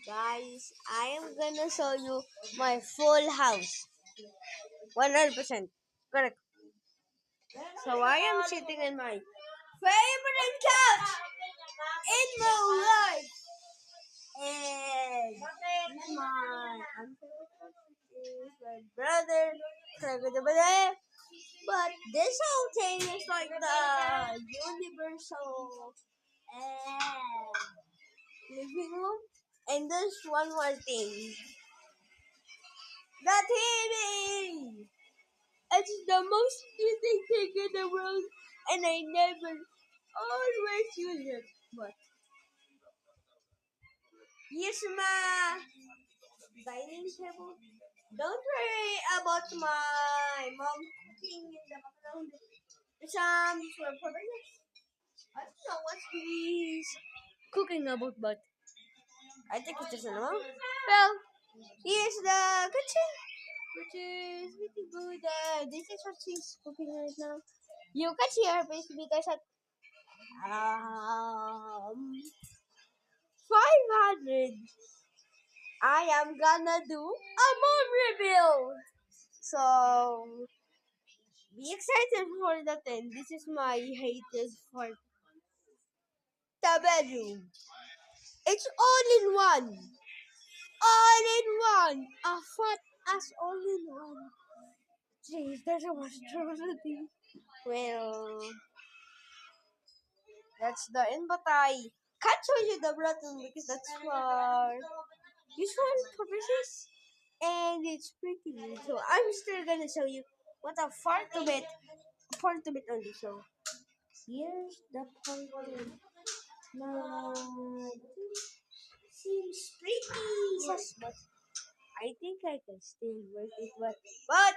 Guys, I am gonna show you my full house. 100% correct. So I am sitting in my favorite couch in my life. And this is my unfavorite couch, which is my brother. But this whole thing is like the universal and living room. And there's one more thing. The TV! It's the most using thing in the world, and I never always use it. But here's my dining table. Don't worry about my mom cooking in the background. Some for purposes. I don't know what he's cooking about, but I think it's just normal. Well, here's the kitchen, which is pretty good. This is what she's cooking right now. You can see her face because at 500, I am gonna do a mom reveal. So be excited for that. And this is my hated for the bedroom. It's all in one. All in one. A fat ass all in one. Jeez, there's a monstrosity. Well, that's the end, but I can't show you the button because that's for usual purposes. And it's pretty good. So I'm still gonna show you what a part of it only. So here's the part of it. Now, seems pretty, yes, but I think I can still work it. But